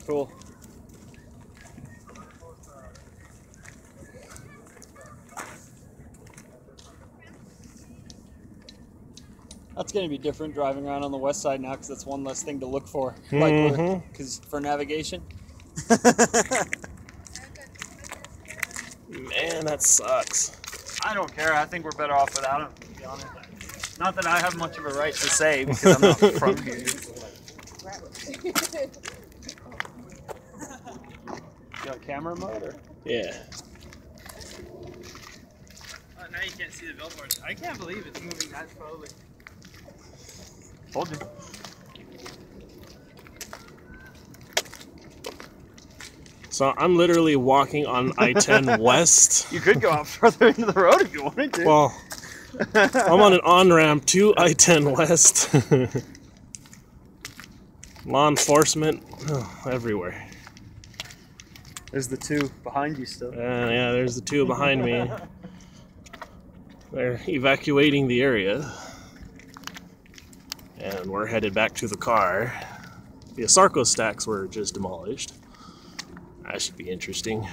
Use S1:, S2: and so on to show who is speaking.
S1: Cool. That's going to be different driving around on the west side now because that's one less thing to look for. Like, because for navigation.
S2: Man, that sucks.
S1: I don't care. I think we're better off without him, to be honest. Not that I have much of a right to say because I'm not from here. You got camera mode? Or?
S2: Yeah.
S1: Now you can't see the billboards. I can't believe it's moving that slowly. Told you.
S2: So I'm literally walking on I-10 West.
S1: You could go out further into the road if you wanted to.
S2: Well, I'm on an on-ramp to I-10 West. Law enforcement, everywhere.
S1: There's the two behind you still.
S2: Yeah, there's the two behind me. They're evacuating the area. And we're headed back to the car. The Asarco stacks were just demolished. That should be interesting.